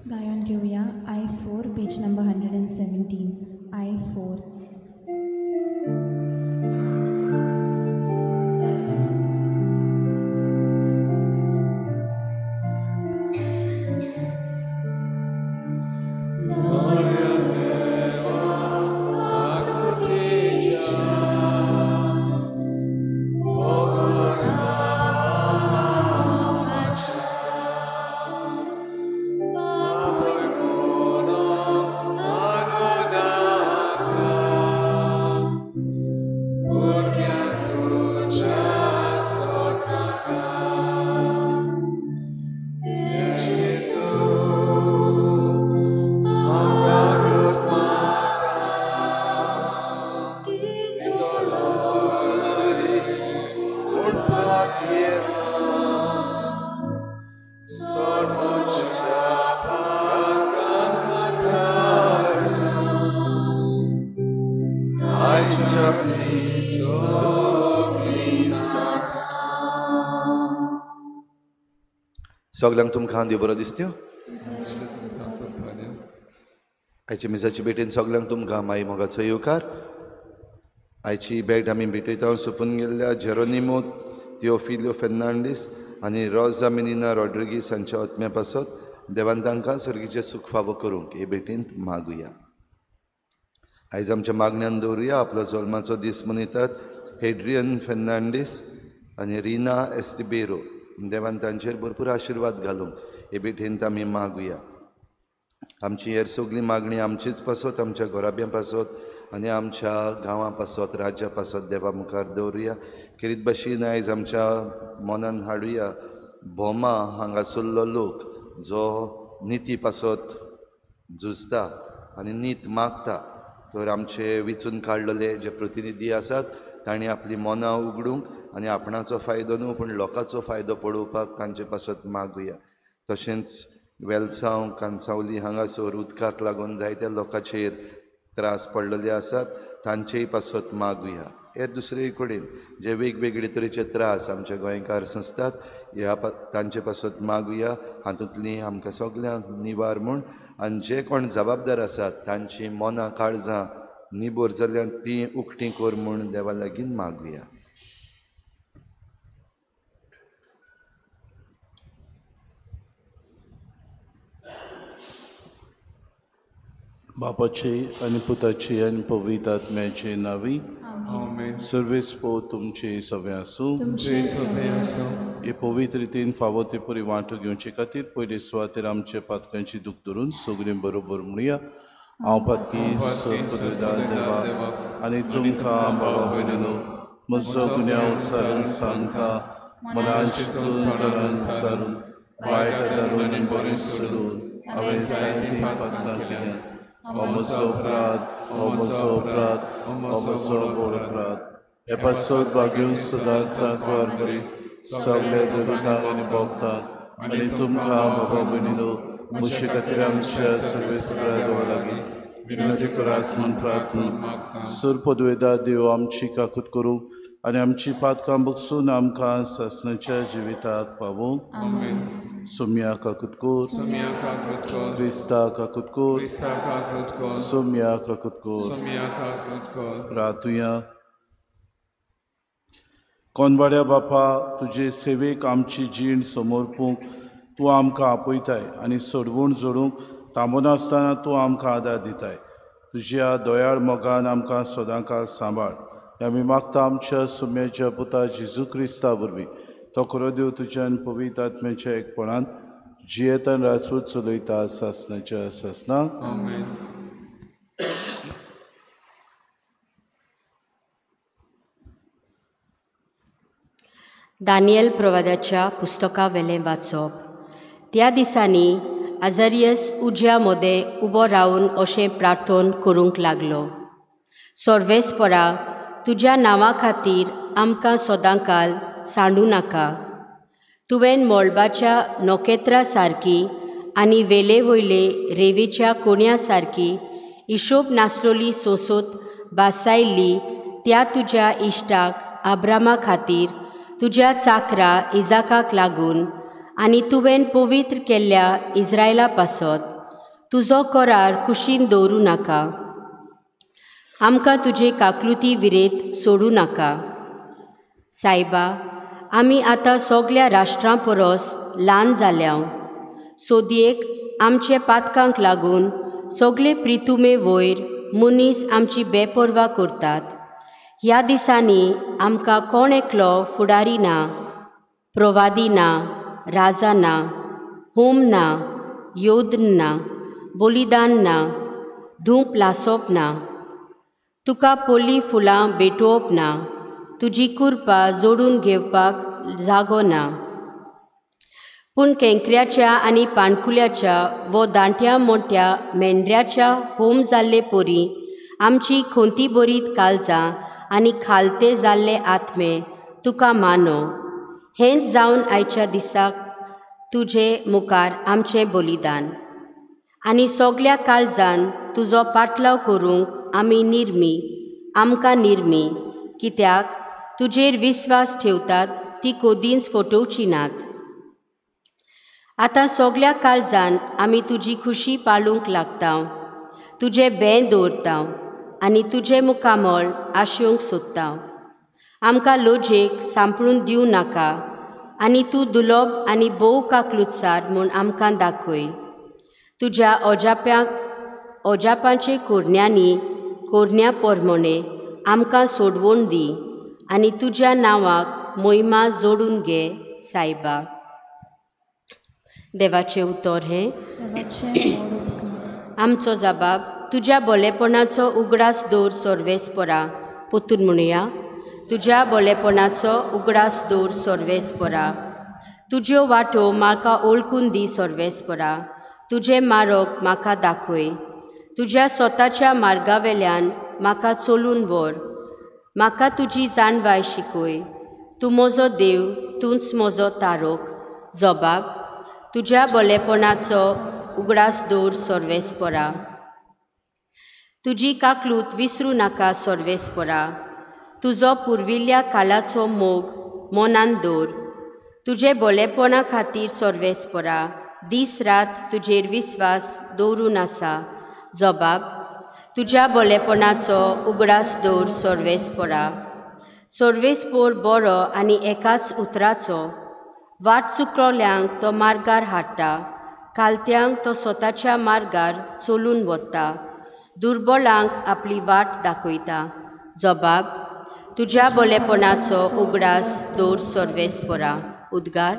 गायन घेऊया I4 page number 117. I4. सगल्यांक तुमकां देव बरो दिसत्यो. आयच्या मिसाची भेटेन सगल्यांक तुमकां माई मोगाचो येवकार. आयची भेट आमी भेटयता सोंपून गेल्ल्या जेरोनिमो थियोफिलो फेर्नांडीस आनी रोजा मेनिना रॉड्रिगीस हांच्या आत्म्या पासत देवान तांकां सर्गीचें सुख फावो करूंक हे भेटेंत मागुया. आयज आमच्या मागण्यान दवरुया आपलो जल्माचो दीस मनयतात हेड्रियन फेर्नांडीस आनी रिना एस्टिबेरो. देवान तांचेर भरपूर आशिर्वाद घालूंक हे भेटेंत आमी मागुया. आमची हेर सगळी मागणी आमचीच पासत, आमच्या घोराब्यां पासत आनी आमच्या गांवां पासत, राज्या पासत देवा मुखार दवरुया. खेरीत भाशेन आयज आमच्या मनान हाडुया बोमा हांगासरलो लोक जो निती पासत झुजता आनी नीत मागता. तर आमचे विचून काडलेले जे प्रतिनिधी आसात तांणी आपली मनां उगडूंक आनी आपणाचो फायदो न्हू पूण लोकांचो फायदो पळोवपाक तांचे पासत मागुया. तशेंच वेलसांव कांसावली हांगासर उदकाक लागून जायत्या लोकांचेर त्रास पडलेले आसात तांचेय पासत मागुया. हेर दुसरे कडेन जे वेगवेगळे तरेचे त्रास आमच्या गोंयकार सोंसतात ह्या तांचे पासत मागुया. हातूंतली आमकां सगल्यांक निवार म्हूण आनी जे कोण जबाबदार आसात तांची मनां काळजां निबोर जाल्ल्यान ती उक्ती कर म्हूण देवा लागीं मागुया. बापाचे आनी पुताचे आनी पवित्र आत्म्याचे नावी. सर्वेस्पो तुमचे सवे आसूं. हे पवित्र रितीन फावो ते परी वांटो घेवचे खातीर पयले सुवातेर आमचे पातकांची दूख धरून सगळीं बरोबर म्हणुया. हांव पातकी देवा आनी तुमकां बाबा भयणीनो म्हजो गुन्यांव विचारून सांगता. मनान चिंतून तोंडान विचारून वायट धरून आनी बरें सोडून हांवें जायतीं पातकां केल्यां. हो म्हजो अपराध, हो म्हजो अपराध, हो म्हजो व्हड अपराध. हे पासत भाग्यून सदांच सांकवार करीत सगळे दुरितांक आनी भोगतांक आनी तुमकां बाबा भयणीनो मुशे खातीर आमच्या सर्वेस्परा देवा लागीं विनंती करात म्हूण प्रार्थना. सर पदवेदार देव आमची काकूत करूंक आनी आमची पातकां बगसून आमकां सासणाच्या जिविताक पावूंक. सोम्या काकूत कोर, क्रिस्ता काकूत कोर, सोम्या काकूत कोर. प्रार्थुया. कोनवाड्या बापा तुजे सेवेक आमची जीण समर्पूंक तूं आमकां आपयताय आनी सोडवून जोडूंक थांबून आसतना तूं आमकां आदार दिताय. तुज्या दोयाळ मोगान आमकां सदांकाळ सांबाळ. आमी मागता आमच्या सोम्याच्या पुता जेजू क्रिस्ता वरवीं तो खरो देव तुज्यान पवित्र आत्म्याच्या एकपणान जियेतान राजपूत चलयता सासणाच्या सासणाक. दानियल प्रवादाच्या पुस्तका वेलें वाचप. त्या दिसांनी आजारियस उज्या मदें उबो रावन अशें प्रार्थन करूंक लागलो. सर्वेस्परा तुज्या नांवा खातीर आमकां सदांकाल सांडूं नाका. तुवें मोळबाच्या नोखेत्रा सारकी आनी वेले वयले रेवेच्या कोण्या सारकी हिशोब नासलोली सोसोत बासायल्ली त्या तुज्या इश्टाक आब्रामा खातीर तुज्या चाकरा इजाकाक लागून आनी तुवें पवित्र केल्ल्या इस्रायला पासत तुजो करार कुशीन दवरूं नाका. आमकां तुजे काकलुती विरेत सोडूं नाका. सायबा, आमी आतां सगळ्या राष्ट्रां परस ल्हान जाल्याव. सोदयेक आमचे पातकांक लागून सगळे प्रितुमे वयर मनीस आमची बेपर्वा करतात. ह्या दिसांनी आमकां कोण एकलो फुडारी ना, प्रवादी ना, राजा ना, होम ना, योद्ध ना, बलिदान ना, धूप लासप ना, तुका पोली फुलां भेटोवप ना, तुजी कुरपा जोडून घेवपाक जागो ना. पूण केंकऱ्याच्या आनी पाणकुल्याच्या वो दांट्या मोठ्या मेंढऱ्याच्या होम जाल्ले पोरी आमची खोंती बरीत काळजां आनी खालते जाल्ले आत्मे तुका मानो. हेंच जावन आयच्या दिसाक तुजे मुखार आमचें बलिदान. आनी सगळ्या काळजान तुजो पाटलाव करूंक आमी निर्मी, आमकां निर्मी, कित्याक तुजेर विस्वास ठेवतात ती कोदींच फटोवची नात. आतां सगळ्या काळजान आमी तुजी खुशी पाळूंक लागतांव, तुजें बें दवरतांव आनी तुजें मुखामळ आशेवंक सोदतांव. आमकां लोजेक सांपळून दिवं नाका आनी तूं दुलोब आनी भोव काकलुतसार म्हूण आमकां दाखय. तुज्या ओजापांचे कोरण्या पोरमोणे आमकां सोडवण दी आनी तुज्या नांवाक मोहिमा जोडून घे. सायबा, देवाचें उतर हें आमचो जबाब तुज्या बोलेपणाचो उगडास दवर सर्वेस्परा. पोतून म्हणुया, तुज्या बोलेपणाचो उगडास दवर सर्वेस्परा. तुज्यो वाटो म्हाका ओळखून दी सर्वेस्परा. तुजें मार्ग म्हाका दाखय. तुज्या स्वताच्या मार्गावेल्यान म्हाका चलून व्हर. म्हाका तुजी जाणवाय शिकय. तूं म्हजो देव, तूंच म्हजो तारोक. जबाब, तुज्या बोलेपणाचो उगडास दवर सर्वेस्परा. तुजी काकलूत विसरूं नाका सर्वेस्परा. तुजो पुर्विल्ल्या काळाचो मोग मनान दवर. तुजे बोलेपणा खातीर सर्वेस्परा दीस रात तुजेर विस्वास दवरून आसा. जबाब, तुज्या बोलेपणाचो उगडास दवर सर्वेस्परा. सर्वेस्पोर बरो आनी एकाच उतराचो. वाट चुकलोल्यांक तो मार्गार हाडटा. कालत्यांक तो स्वताच्या मार्गार चलून वता. दुर्बलांक आपली वाट दाखयता. जबाब, तुज्या बोलेपणाचो उगडास दवर सर्वेस्परा. उद्गार.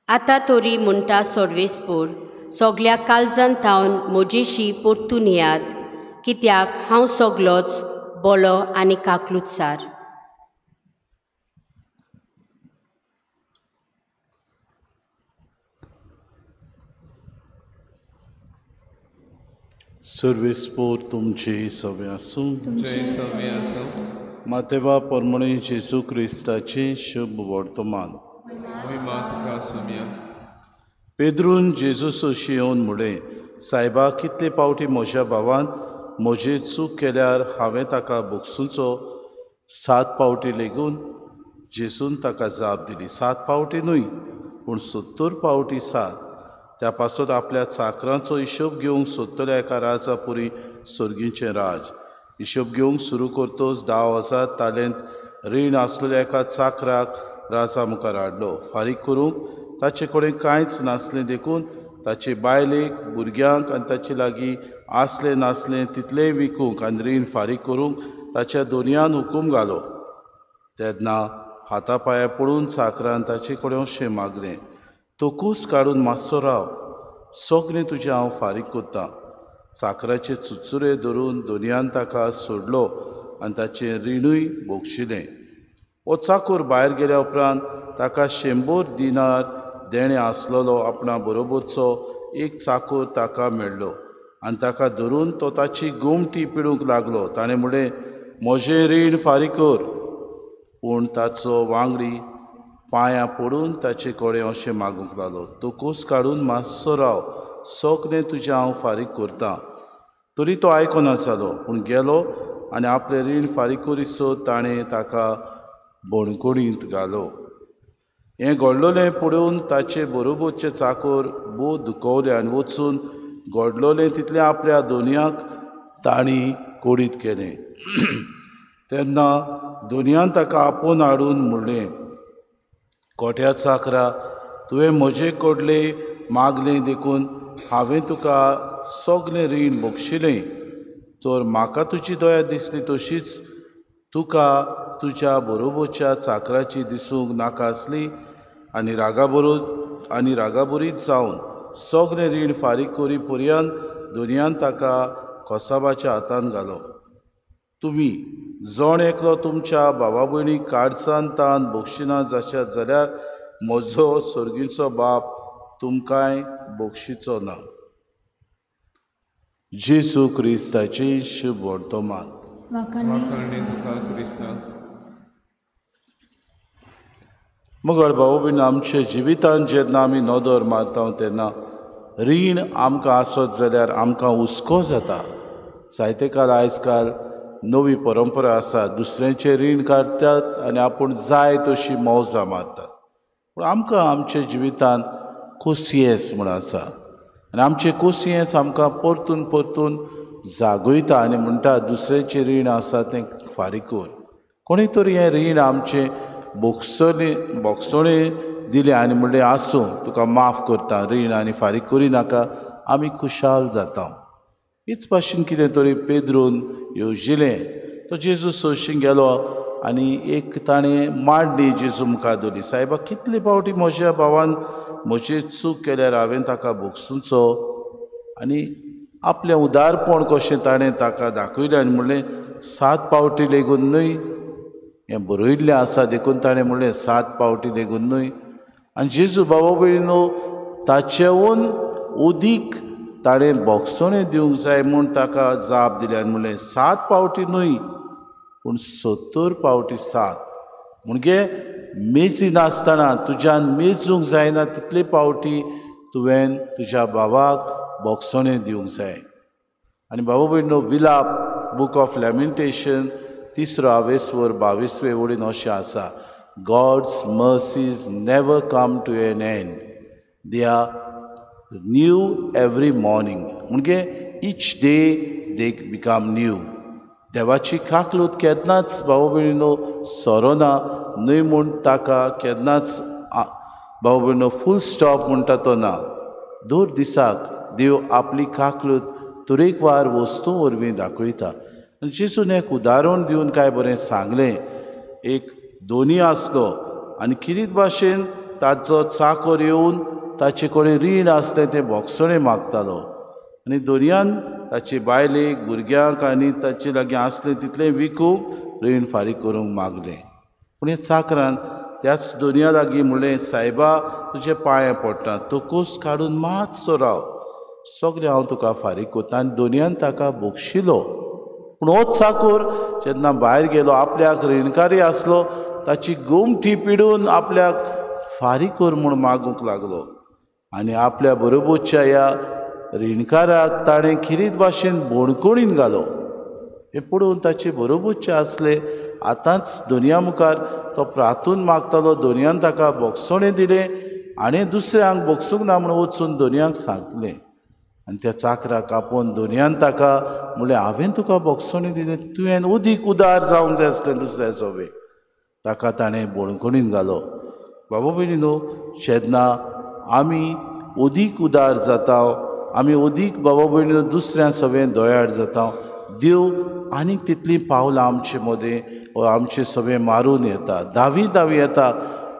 आतां तरी म्हणटा सर्वेस्पोर, सगळ्या काळजान थावन म्हजेशी परतून येयात, कित्याक हांव सगलोच बलो आनी काकलुतसार. सर्वेस्पोर तुमचे सवे आसूं. मातेवा परमणे जेजू क्रिस्ताचे शुभ वर्तमान. पेद्रून जेजू सोशी येवन मुडे, सायबा, कितले पावटी म्हज्या भावान म्हजे चूक केल्यार हांवें ताका बोगसूचो 7 पावटी लेगून जेजून ताका जाप दिली. 7 पावटी न्हय, पूण 70 पावटी 7. त्या पासत आपल्या चाकरांचो हिशोब घेवंक सोदतल्या एका राजा पुरी सर्गीचें राज. हिशोब घेवंक सुरू करतोच 10,000 तालेंत रीण आसलेल्या एका चाकराक राजा मुखार हाडलो. फारीक करूंक ताचे कडेन कांयच नासलें देखून ताचे बायलेक, भुरग्यांक आनी ताचे लागीं आसलें नासलें तितलेंय विकूंक आनी रीण फारीक करूंक ताच्या दोनयान हुकूम घालो. तेन्ना हातापांयां पडून चाकरान ताचे कडेन अशें मागलें, तोकूच काडून मातसो राव, सगळें तुजें हांव फारीक करतां. चाकराचे चुचुरे धरून दोनयान ताका सोडलो आनी ताचें रिणूय बोगशिलें. हो चाकूर भायर गेल्या उपरांत ताका 100 दिनार देणें आसलोलो आपणा बरोबरचो एक चाकूर ताका मेळ्ळो आनी ताका धरून तो ताची गोमटी पिडूंक लागलो. ताणें म्हणलें, म्हजें रीण फारीक कर. पूण ताचो वांगडी पांयां पडून ताचे कडेन अशें मागूंक लागलो, तोकूच काडून मातसो राव, सगळें तुजें हांव फारीक करतां. तरी तो आयकना जालो, पूण गेलो आनी आपलें रीण फारीक करीसर ताणें ताका बणकुडींत घालो. हें घडलोलें पळोवन ताचे बरोबरचे चाकर प्रभू दुखवल्यान वचून घडलोलें तितलें आपल्या दोनयाक ताणी कोडीत केलें. तेन्ना दोनयान ताका आपोवन हाडून म्हणलें, कोट्या चाकरा, तुवें म्हजें कोडलें मागलें देखून हांवें तुका सगलें रीण बक्षिलें. तर म्हाका तुजी दया दिसली तशीच तुका तुज्या बरोबरच्या चाकराची दिसूंक नाका आसली. आनी रागाबरीत जावन सगलें रीण फारीक करी पर्यंत दोनयान ताका कोसाबाच्या हातान घालो. तुमी जण एकलो तुमच्या भावा भयणीक काडसान तान बक्षिना जाशात जाल्यार म्हजो सर्गीचो बाप तुमकांय बक्षिचो ना. जेसू क्रिस्ताची शुभ वर्तमान. वाखाणणी तुका क्रिस्ता. मगळ भाऊ बीन आमच्या जिवितांत जेन्ना आमी नदर मारता तेन्ना रीण आमकां आसत जाल्यार आमकां हुस्को जाता. जायते काल आयज काल नवी परंपरा आसा, दुसऱ्यांचे रीण काडटात आनी आपूण जाय तशी मौजां मारतात. पूण आमकां आमच्या जिवितांत कोसियेंस म्हूण आसा आनी आमचें कोसियेंस आमकां परतून परतून जागयता आनी म्हणटा दुसऱ्यांचें रीण आसा तें फारीक कर. कोणी तरी हें रीण आमचें बोगसोणें दिलें आनी म्हणलें आसूं तुका माफ करता, रीण आनी फारीक करिनाका, आमी खुशाल जाता. हीच भाशेन कितें तरी पेद्रून येवजिलें. तो जेजू सोंशीं गेलो आनी एक ताणें मांडणी जेजू मुखार दवरली. सायबा, कितले फावटी म्हज्या भावान म्हजी चूक केल्यार हांवें ताका बोगसूचो. आनी आपलें उदारपण कशें ताणें ताका दाखयलें आनी म्हणलें 7 फावटी लेगून न्हय. हें बरयल्लें आसा देखून ताणें म्हणलें 7 फावटी लेगून न्हय. आनी जेजू भावा भयणीनो ताचेहून उदीक ताणें बोगसोणें दिवंक जाय म्हूण ताका जाप दिली आनी म्हणलें 7 फावटी न्हय पूण 70 फावटी 7. म्हणजे मेजी नासतना तुज्यान मेजूंक जायना तितले फावटी तुवें तुज्या भावाक बोगसोणें दिवंक जाय. आनी भावा भयणीनो विलाप बूक ऑफ लॅमेंटेशन 3:22 ओळीन अशें आसा, God's mercies never come to an end. They are new every morning. म्हणजे each day they become new. देवाची काकलूत केन्नाच भावा भयणीनो सोरोना न्हय म्हूण ताका केन्नाच भावा भयणीनो फूल स्टॉप म्हणटा तो ना. दर दिसाक देव आपली काकलूत तरेकवार वस्तू वरवीं दाखयता. जेजून एक उदाहरण दिवन काय बरें सांगलें. एक दोनी आसलो आनी किरीत भाशेन ताचो चाकर येवन ताचे कडेन रीण आसलें तें बोगसोणें मागतालो आनी दोनयान ताचे बायलेक भुरग्यांक आनी ताचे लागीं आसलें तितलें विकूंक रीण फारीक करूंक मागलें. पूण हे चाकरान त्याच दोनया लागीं म्हणलें, सायबा तुजे पांयां पडटा, तो कूस काडून मातसो राव, सगळें हांव तुका फारीक करता. आनी दोनयान ताका बक्षिलो. पूण हो चाकर जेन्ना भायर गेलो आपल्याक रीणकारी आसलो ताची गोमटी पिडून आपल्याक फारीक कर म्हूण मागूंक लागलो. आनी आपल्या बरोबरच्या ह्या रीणकाराक ताणें खिरीत भाशेन बोणकुणीन घालो. हें पळोवन ताचे बरोबरचे आसले आतांच दोनया मुखार तो प्रार्थून मागतालो. दोनयान ताका बोगसोणें दिलें आनी दुसऱ्यांक बोगसूंक ना म्हूण वचून दोनयांक सांगलें. आनी त्या चाकराक आपोवन दोनयान ताका म्हणलें, हांवें तुका बोगसोणें दिलें, तुवें उदीक उदार जावंक जाय आसलें दुसऱ्या सोबे. ताका ताणें बोणकुणीन घालो. बाबा भयणीनो, जेन्ना आमी उदीक उदार जाता, आमी उदीक बाबा भयणीनो दुसऱ्या सवें दोयाड जाता, देव आनीक तितलीं पावलां आमचे मदें वा आमचें सवें मारून येता, दावी येता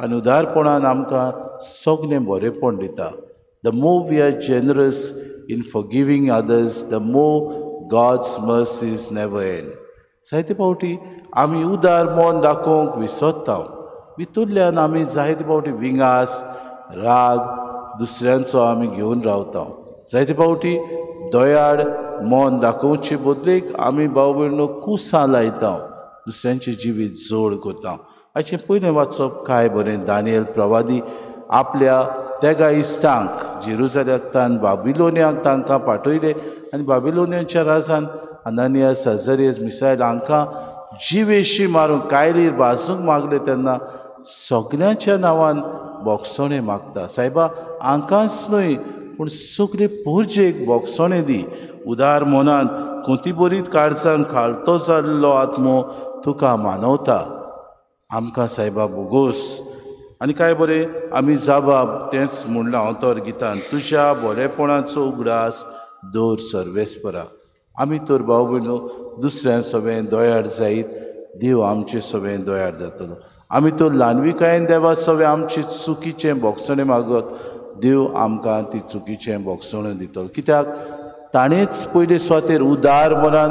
आनी उदारपणान आमकां सगलें बरेंपण दिता. The more we are generous in forgiving others, the more God's mercies never end. जायते फावटी आमी उदार मन दाखोवंक विसरता. भितरल्यान आमी जायते फावटी विंगास, राग दुसऱ्यांचो आमी घेवन रावता. जायते फावटी दोयाड मन दाखोवचे बदलेक आमी भाव भयणो कुसां लायता, दुसऱ्यांचे जिवीत जोड करता. हाचें पयलें वाचप काय बरें. दानियल प्रवादी आपल्या तेगा इश्टांक जेरुसलेमांतल्यान बाबिलोनियांक तांकां पाठयले आनी बाबिलोनियांच्या राजान हनानियास, अझरियास, मिसायल हांकां जिवेशी मारूंक कायलीर भाजूंक मागले तेन्ना सगळ्यांच्या नांवान बोगसोणें मागता. सायबा, हांकांच न्हय पूण सगळे पोरजेक बोगसोणें दी. उदार मनान कोती बरीत काळजान खालतो जाल्लो आत्मो तुका मानवता. आमकां सायबा बोगोस आनी काय बरें आमी जाबाब तेंच म्हणलां हांव तर गितान. तुज्या बरेपणाचो उगडास दवर सर्वेस्परा. आमी तर भाव भयणो दुसऱ्यां सगळें दोयार जायत, देव आमचें सगळें दोयार जातलो. आमी तर ल्हानविकायेन देवा सगळें आमचें चुकीचें बोगसणें मागत, देव आमकां ती चुकीचें बोगसणें दितलो. कित्याक ताणेंच पयले स्वातेर उदार मनान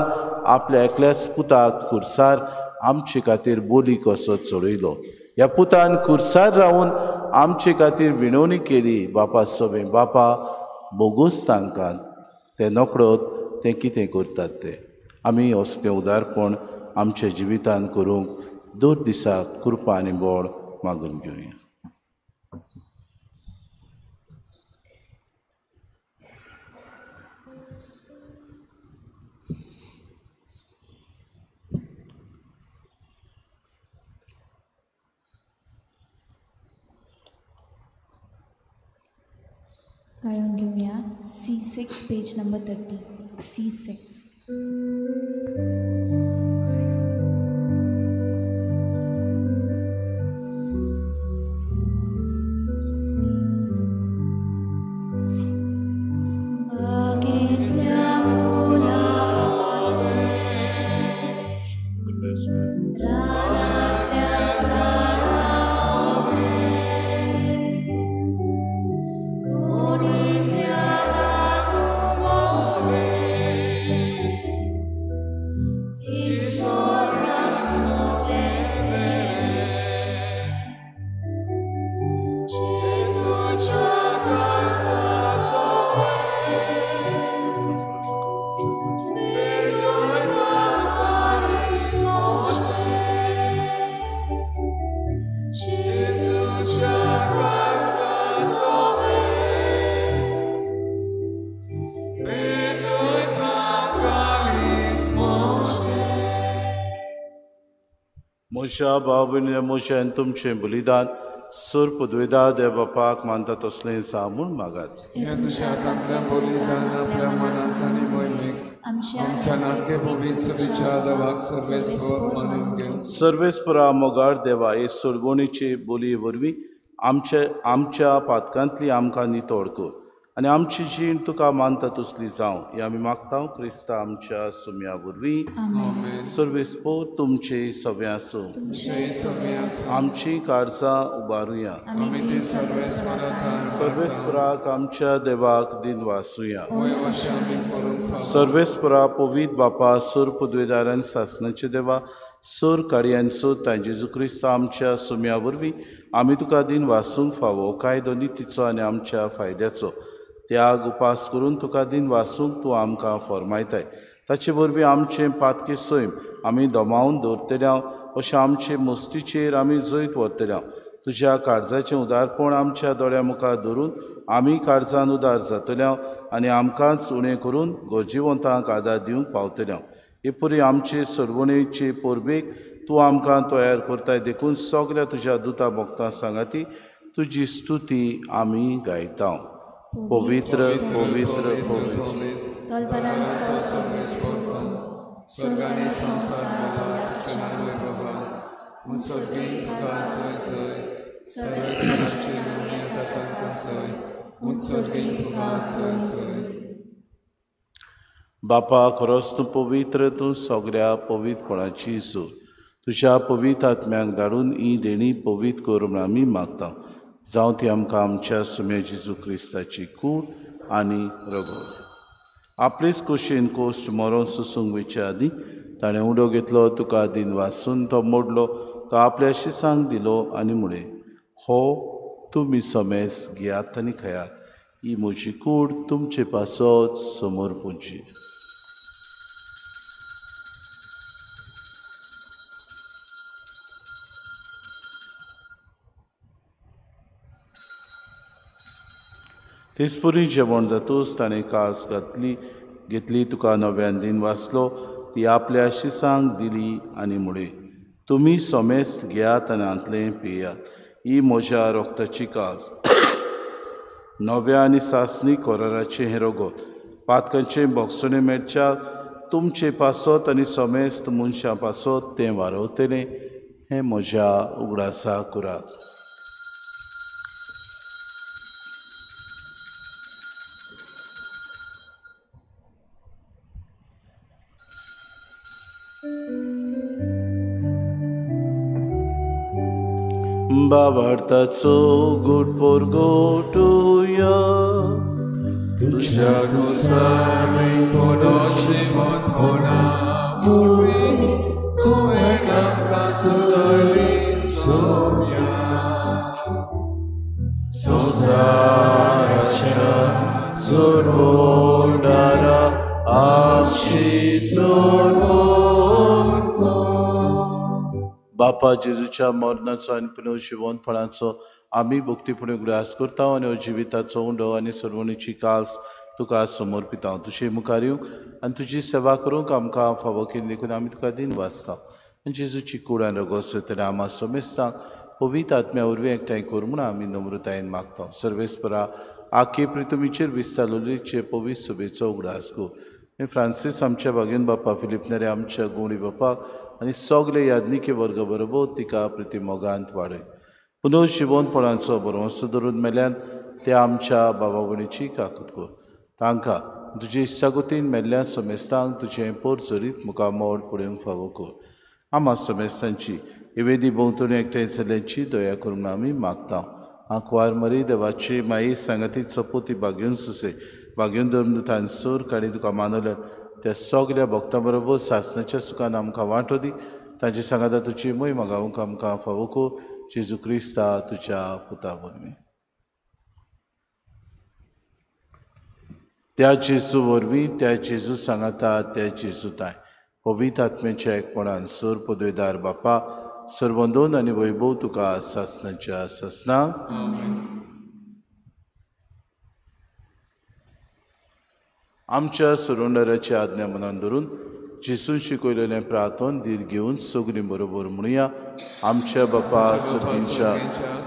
आपल्या एकल्याच पुताक खुर्सार आमचे खातीर बोली कसो चडयलो. ह्या पुतान खुर्सार रावन आमचे खातीर विणवणी केली. बापा सगळें बापा बोगूस तांकां ते नकळत तें कितें करतात ते. आमी असलें उदारपण आमच्या जिवितान करूंक दर दिसाक कृपा आनी बळ मागून घेवया. गायन घेऊया C6 पेज नंबर 30. C6. म्हज्या भाव भयणी मोशेन तुमचें बलिदान सूर पदवेदा देव बापाक मानता तसलें सा म्हूण मागात. तुझ्या हातांतलें बलिदान आपल्या मनाक आनी मोहिमेक आमच्या नाटके पवित्र विचार देवाक सर्वेस्पर मानून घेवन सर्वेस्परा मोगार देवा हे सोडवणीचे बोलये वरवीं आमच्या पातकांतली आमकां नितळ कर आनी आमची जीण तुका मानता तसली जावं हे आमी मागता. क्रिस्ता आमच्या सुम्या वरवीं सर्वेस्पर तुमचे सवे आसूं. आमची काळजां उबारुया. सर्वेस्पराक आमच्या देवाक दिन वासुया. सर्वेस्परा पवित्र बापा सूर पदवेदारान सासणाचे देवा सूर काडयान सोद तां जेजू क्रिस्त आमच्या सुम्या वरवीं आमी तुका दिन वासूंक फावो कायदो नितीचो आनी आमच्या फायद्याचो त्याग उपास करून तुका दिन वासूंक तूं आमकां फरमायताय. ताचे वरवीं आमचें पातके सैम आमी दोमावन दवरतल्या अशें आमचे मस्तीचेर आमी जैत व्हरतल्या. तुज्या काळजाचें उदारपण आमच्या दोळ्या मुखार धरून आमी काळजान उदार जातल्या आनी आमकांच उणें करून गोजिवंतांक आदार दिवंक पावतल्या. हे परी आमचे सरवणेचे परबेक तूं आमकां तयार करताय देखून सगल्या तुज्या दुता भक्तां सांगाती तुजी स्तुती आमी गायता. पवित्र पवित्र पवित्र बापा खरोच तूं पवित्र, तूं सगळ्या पवित्रपणाची सूर. तुज्या पवित्र आत्म्याक धाडून ही देणी पवित्र कर म्हूण आमी मागता. जावं ती आमकां आमच्या सुम्या जेजू क्रिस्ताची कूड आनी रगत. आपलेच खोशेन कोश्ट मरोन सुसूंक वयचे आदीं ताणें उडो घेतलो, तुका दिन वासून तो मोडलो, तो आपल्या शिसांक दिलो आनी म्हळें, हो तुमी समेस घेयात आनी खयात, ही म्हजी कूड तुमचे पासत समोर पोंची. तेचपरी जेवण जातूच ताणें कास घेतली, तुका नव्यान दिन वाचलो, ती आपल्या शिसांक दिली आनी म्हळें, तुमी समेस्त घेयात आनी हातलें पियात, ही म्हज्या रोगताची कास, नव्या आनी सासणी कोराराचे हे रगत पातकांचे बोगसणे मेळच्या तुमचे पासत आनी समेस्त मनशां पासत तें वारवतलें हें म्हज्या उगडासा करात. बाबार्थाचो घोटपोर घोटुया तुझ्या गोसावी पोनोची मोत होना मुरी तुवें आमकां सुदारली सोम्या संसाराच्या सोडवणारा आमची सोडवण बापा जेजूच्या मरणाचो आनी पुनः जिवंतपणाचो आमी भक्तीपणे उगडास करता आनी जिविताचो उंडो आनी सर्वणीची कास तुका समर्पिता. तुजे मुखार येवंक आनी तुजी सेवा करूंक आमकां फावो केली देखून आमी तुका दिन वाचता. जेजूची कूड आनी रगत तरी आम्हा समेस्तांक पवित्र आत्म्या वरवीं एकठांय कर म्हूण आमी नम्रतायेन मागता. सर्वेस्परा आखे प्रितुमीचेर विस्तालोलीचे पवित्र सभेचो उगडास कर. फ्रांसीस आमच्या भागेन बापा फिलिप नेरे आमच्या गोवणी बापाक आनी सगळे याज्ञिके वर्ग बरोबर तिका प्रिती मोगांत वाडय. पुनः जिवंतपणाचो बरोवंसो धरून मेल्यान ते आमच्या बाबा भयणीची काकूत कर. तांकां तुजे इश्टागतीन मेल्ल्या समेस्तांक तुजें पोरजरीत मुखामोड फुडें फावो कर. आम्हा समेस्तांची इवेदी भोंवतणी एकठांय जाल्ल्याची दया करून आमी मागता. आंकवार मरी देवाची माई सांगाती चपोती बागेवन सुसे बागेवन धर्मदुतान सोर काडी तुका मानवल्यान त्या सगळ्या भक्तां बरोबर सासणाच्या सुखान आमकां वांटो दी. ताची सांगाता तुजी मोय मागावंक आमकां फावो कर. जेजू क्रिस्ता तुज्या पुता वरवीं. त्या जेजू वरवीं त्या जेजू सांगाता त्या जेजू ताय पवित्र आत्म्याच्या एकपणान सोर पदवेदार बापा सर्वंदोन आनी वैभव तुका सासणाच्या सासणाक आमच्या सुरोंडराची आज्ञा मनान धरून जेजून शिकयलेलें प्रार्थन धीर घेवन सगळीं बरोबर म्हणुया. आमच्या बापा सर्गींच्या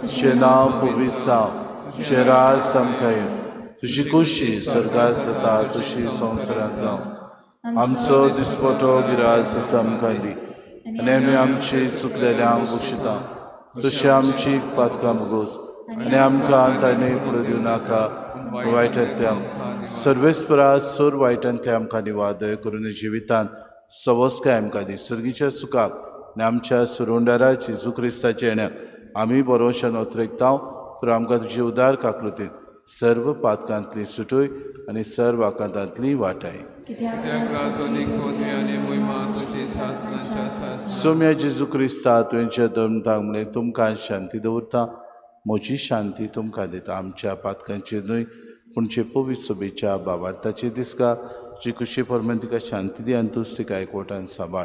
तुजें नांव पवित्र जावं, तुजें राज सामकाय तुजी खुशी स्वर्गांत जाता तशी संवसारांत जावं. आमचो दिसपटो गिरास आमकां दी आनी आमी आमची चुकलेल्यांक बक्षिता तशी आमची पातकां भोगोस आनी आमकां ताणें फुडें दिवं नाका वायटांतल्यान सर्वेस्परा सोर वायटांतल्या आमकां निवादय करून जिवितान सवस्काय आमकां दी. सर्गीच्या सुखाक आनी आमच्या सुरोंडारा जेजू क्रिस्ताच्या येण्याक आमी बरोवशान उतरेकता. तर आमकां तुजी उदार काकलुतीन सर्व पातकांतली सुटोय आनी सर्व आकांतांतली वाटाय. सोम्या जेजू क्रिस्ता तुवेंच्या धर्मताक म्हणलें तुमकां शांती दवरता. म्हजी शांती तुमकां दिता. आमच्या पातकांचेर न्हय पूण जे पवित्र सभेच्या बाबार्थाचेर दिसका जी खुशी परमेन तिका शांती दी आनी तूंच तिका एकवटान सांबाळ.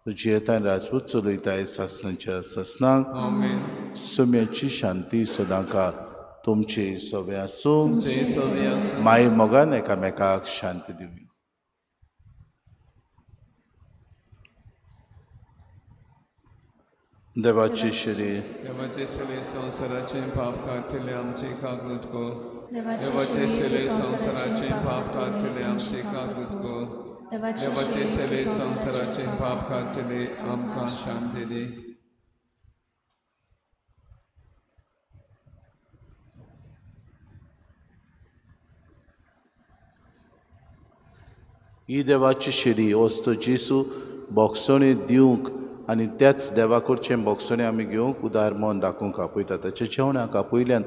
तुजी येतान राजपूत चलयताय सासणाच्या सासणाक सोम्याची शांती सदांकाळ तुमचे सवे आसूं. माय मोगान एकामेकाक शांती दिवी. देवाची शरीर संवसाराचे पाप काढतले आमचे कागूत को. देवाचे सेले संवसाराचे पाप काढतले आमचे कागूत को. देवाचे सेले संवसाराचे पाप काढतले आमकां शांती दी. ही देवाची शिरी वस्त जेसू बोगसणे दिवंक आनी त्याच देवा कडचें बोगसणें आमी घेवंक उदार मन दाखोवंक आपयता. ताच्या जेवणाक आपयल्यान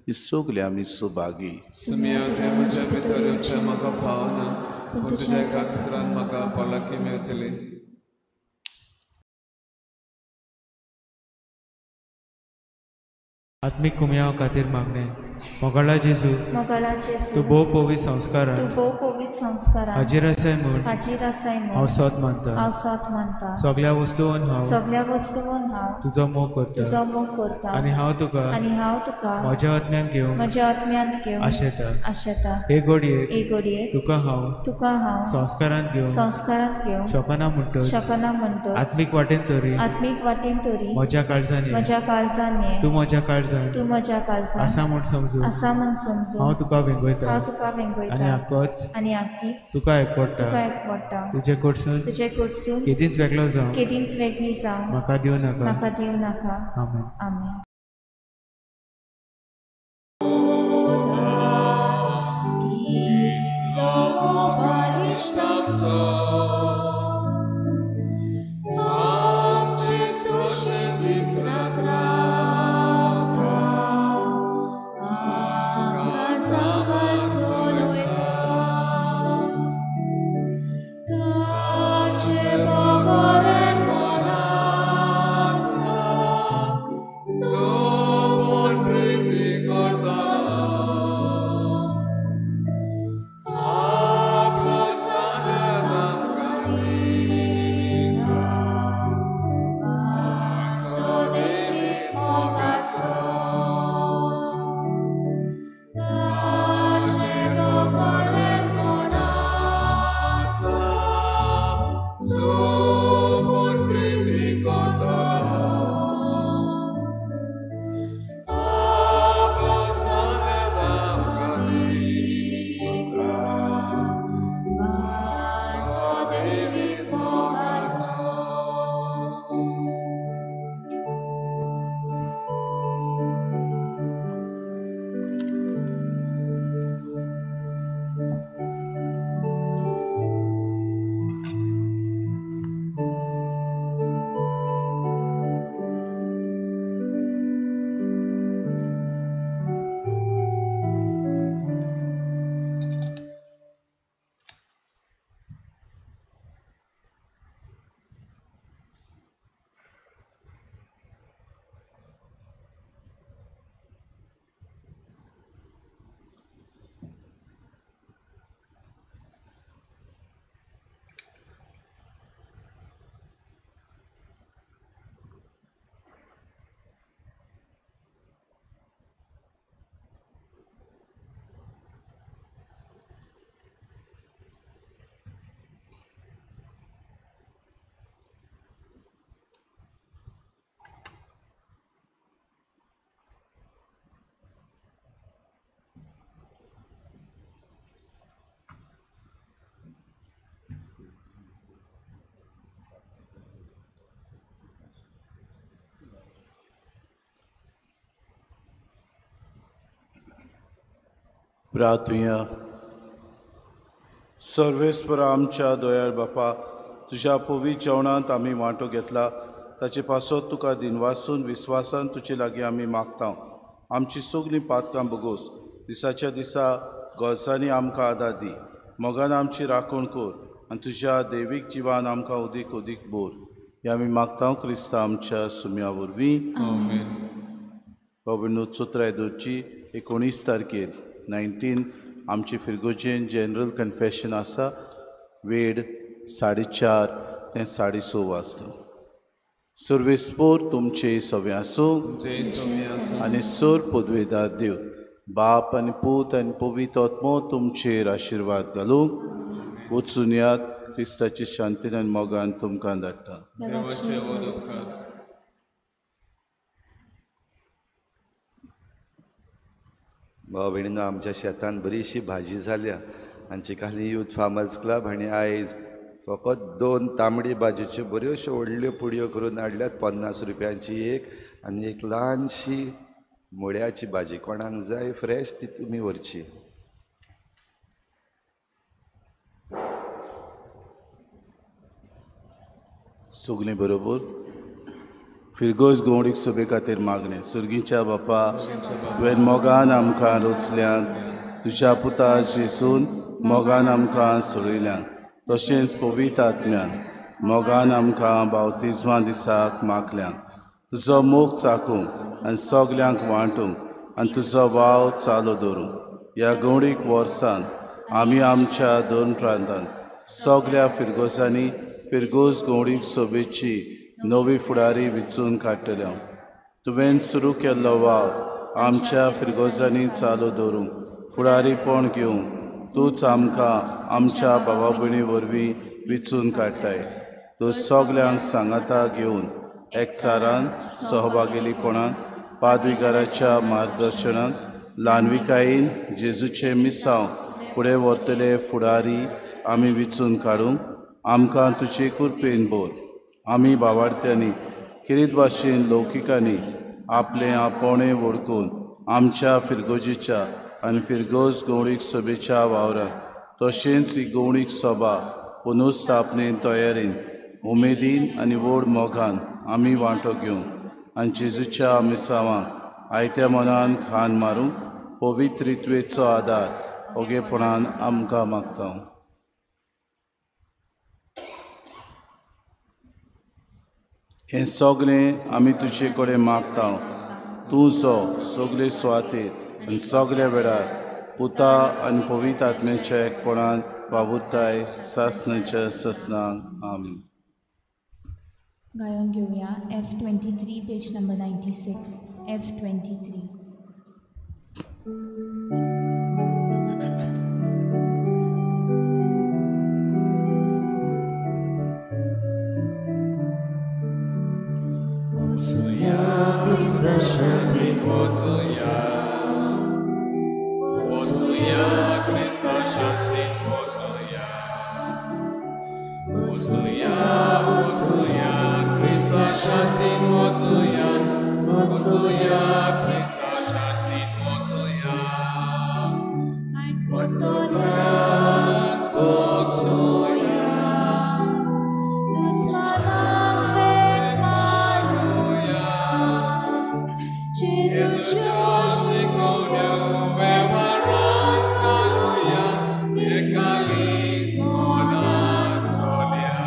ही सगळी आमी सुभागी. म्हज्या भितर येवचें म्हाका फावना पूण तुज्या एका सुत्रान म्हाका भलायकी मेळटली. आत्मिक कुमया खातीर मागणे. मोगाळा जेजू तूं भोव पवित्र संस्कारांत हाजीर आसाय म्हूण हांव सत मानता. सगळ्या वस्तूंत हांव तुजो मोग करता आनी हांव तुका म्हज्या आत्म्यांत घेवंक आशेता. हे घडयेक तुका हांव संस्कारांत घेवंक शकना म्हणटच आत्मीक वाटेन तरी म्हज्या काळजांनी तूं म्हज्या काळजांत आसा म्हूण समजून समजूं हांव तुका वेंगयता आनी आक्कोच तुका एकवडटा तुजे कडसून केदींच वेगळो जावं म्हाका दिवं नाका आमेन. प्रार्थुया. सर्वेस्पर आमच्या दोयाळ बापा, तुझ्या पवित्र जेवणांत आमी वांटो घेतला ताचे पासत तुका दिनवासून विस्वासान तुजे लागीं आमी मागता. आमची सगलीं पातकां बगोस दिसाच्या दिसा गोरसांनी आमकां आदार दी. मोगान आमची राखण कर आनी तुज्या दैवीक जिवान आमकां उदीक उदीक बोर. हें आमी मागता क्रिस्ता आमच्या सुम्या वरवीं. बाबा चोत्रायदोची 19 तारखेर 19 आमची फिरगोजेन जनरल कन्फेशन आसा. वेळ 4:30 ते 6:30 वाजता. सर्वेस्पोर तुमचे सवे आसूं आनी सर पदवेदार देव बाप आनी पूत आनी पवित्र आत्मो तुमचेर आशिर्वाद घालूं. वचून यात क्रिस्ताचे शांतीन आनी मोगान तुमकां धाडटा. भाव भयणीनो, आमच्या शेतान बरीशी भाजी जाल्या आनी चिकाली यूथ फार्मर्स क्लब हांणी आयज फकत 2 तांबडी भाजयेच्यो बऱ्योशो व्हडल्यो पुडयो करून हाडल्यात. 50 रुपयांची एक आनी एक ल्हानशी मुळ्याची भाजी. कोणाक जाय फ्रेश ती तुमी व्हरची. सगलीं बरोबर. फिरगोज गवडीक सभे खातीर मागणें. सुर्गीच्या बापा, तुवें मोगान आमकां रचल्यांक, तुज्या पुता जेसून मोगान आमकां सोडयल्यांक, तशेंच पवित्र आत्म्यान मोगान आमकां बावतिजमा दिसाक मागल्यांक. तुजो मोग चाकूंक आनी सगल्यांक वांटूंक आनी तुजो वाव चालू दवरूंक. ह्या गवडीक वर्सान आमी आमच्या 2 प्रांतांत सगल्या फिरगोजांनी फिरगोज गवडीक सभेची नवी फुडारी विचून काडटल्या. तुवें सुरू केल्लो वाव आमच्या फिरगोजांनी चालू दवरूंक फुडारीपण घेवंक तूंच आमकां आमच्या भावा भयणी वरवीं विचून काडटाय. तूं सगल्यांक सांगाता घेवन एकचारान सहभागिलीपणान पादविकाराच्या मार्गदर्शनान ल्हानविकायेन जेजूचे मिसांव फुडें व्हरतले फुडारी आमी विचून काडूंक आमकां तुजे कृपेन बोर. आमी भावार्थ्यांनी किरीत भाशेन लौकिकांनी आपले आपोवणे वळखून आमच्या फिरगोजेच्या आनी फिरगोज गवळीक सभेच्या वावरांत तशेंच ही गवळीक सभा पुनर्स्थापनेन तयारेन उमेदीन आनी व्हड मोगान आमी वांटो घेवंक आनी जेजूच्या मिसावांक आयत्या मनान खान मारूंक पवित्रित्वेचो आदार ओगेपणान आमकां मागता. हें सगळें आमी तुजे कडेन मागता. तूं जो सगळे सुवातेर आनी सगळ्या वेळार पुता आनी पवित्र आत्म्याच्या एकपणान वावुरताय सासणाच्या ससनाक. आमीन. गायन घेऊया F23 page number 96. F23. Krista Shanti Potsuya, Potsuya, Krista Shanti Potsuya, Potsuya, Potsuya, Krista Shanti Potsuya, Potsuya, Krista Shanti Potsuya, Potsuya, Potsuya, Jesus, Josh, Nicodemus, Bevaron, Hallelujah, Ekalis, Monan, Sonia,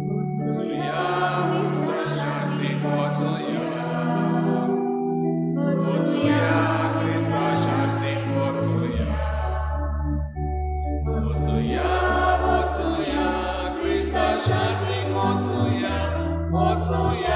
Potsuya, Krista Shanti Potsuya, Potsuya, Krista Shanti Potsuya, Potsuya, Potsuya, Krista Shanti Potsuya, Potsuya.